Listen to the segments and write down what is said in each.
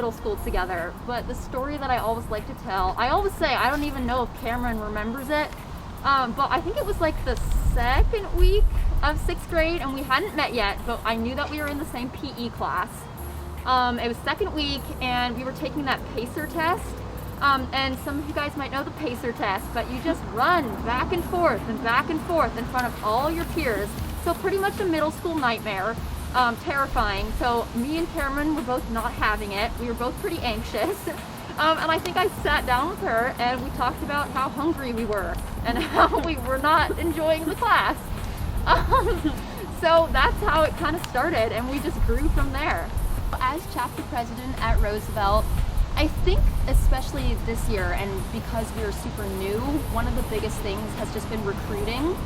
middle school together, but the story that I always like to tell, I always say, I don't even know if Cameron remembers it, but I think it was like the second week of 6th grade, and we hadn't met yet, but I knew that we were in the same PE class. It was second week, and we were taking that pacer test. And some of you guys might know the pacer test, but you just run back and forth in front of all your peers. So pretty much a middle school nightmare, terrifying. So me and Cameron were both not having it. We were both pretty anxious. And I think I sat down with her and we talked about how hungry we were and how we were not enjoying the class. So that's how it kind of started, and we just grew from there. As chapter president at Roosevelt, I think especially this year, and because we were super new, one of the biggest things has just been recruiting.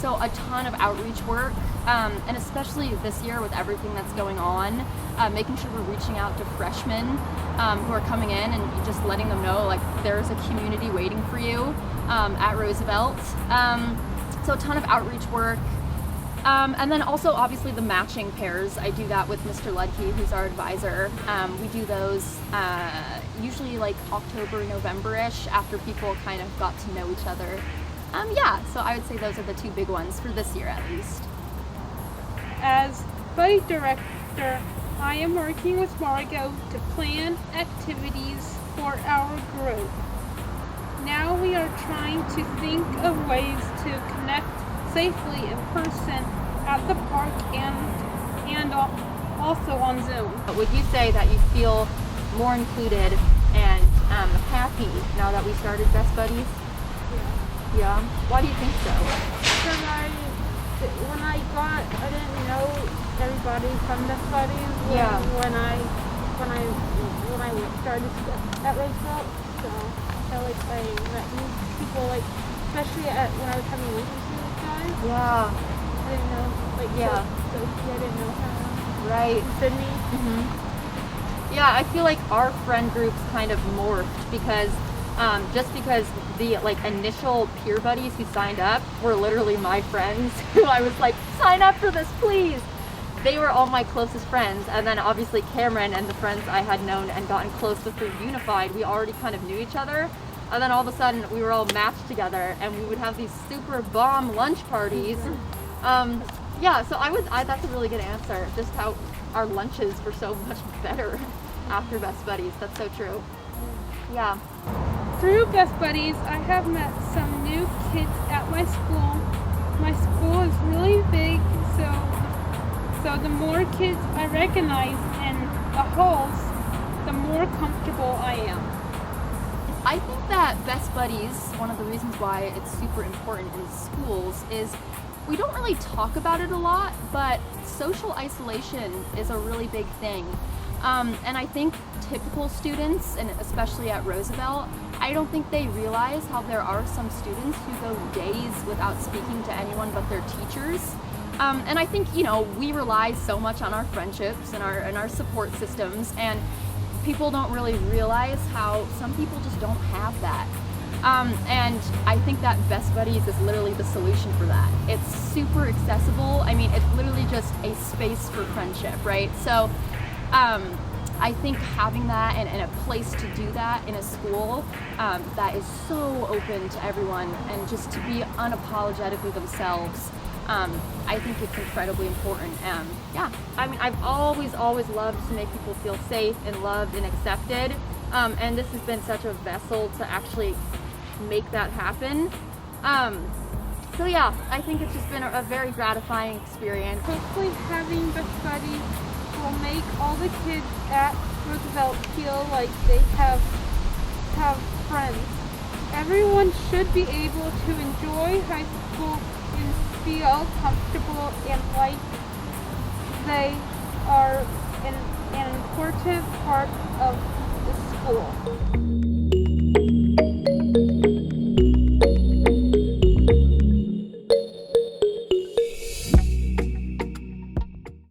So a ton of outreach work, and especially this year with everything that's going on, making sure we're reaching out to freshmen who are coming in and just letting them know like there's a community waiting for you at Roosevelt. So a ton of outreach work. And then also obviously the matching pairs. I do that with Mr. Ludke, who's our advisor. We do those usually like October, November-ish, after people kind of got to know each other. Yeah, so I would say those are the two big ones for this year at least. As buddy director, I am working with Margot to plan activities for our group. Now we are trying to think of ways to connect safely in person at the park and also on Zoom. Would you say that you feel more included and happy now that we started Best Buddies? Yeah. Why do you think so? Because I didn't know everybody from Best Buddies when I started at Roosevelt. So I felt like I met new people, like especially when I was having meetings with these guys. Yeah. I didn't know, Sophie, I didn't know her. Right. Sydney. Mm-hmm. Yeah, I feel like our friend groups kind of morphed because just because the initial peer buddies who signed up were literally my friends who I was like, sign up for this, please. They were all my closest friends, and then obviously Cameron and the friends I had known and gotten close with through Unified, we already kind of knew each other. And then all of a sudden we were all matched together and we would have these super bomb lunch parties. Yeah, so that's a really good answer. Just how our lunches were so much better after Best Buddies. That's so true. Yeah. Through Best Buddies, I have met some new kids at my school. My school is really big, so the more kids I recognize in the halls, the more comfortable I am. I think that Best Buddies, one of the reasons why it's super important in schools is we don't really talk about it a lot, but social isolation is a really big thing. And I think typical students, and especially at Roosevelt, I don't think they realize how there are some students who go days without speaking to anyone but their teachers. And I think, we rely so much on our friendships and our support systems, and people don't really realize how some people just don't have that. And I think that Best Buddies is literally the solution for that. It's super accessible. I mean, it's literally just a space for friendship, right? So I think having that and a place to do that in a school that is so open to everyone and just to be unapologetically themselves, I think it's incredibly important. Yeah, I mean, I've always loved to make people feel safe and loved and accepted, and this has been such a vessel to actually make that happen. So yeah, I think it's just been a very gratifying experience. Hopefully having Best Buddies will make all the kids at Roosevelt feel like they have friends. Everyone should be able to enjoy high school and feel comfortable and like they are an important part of the school.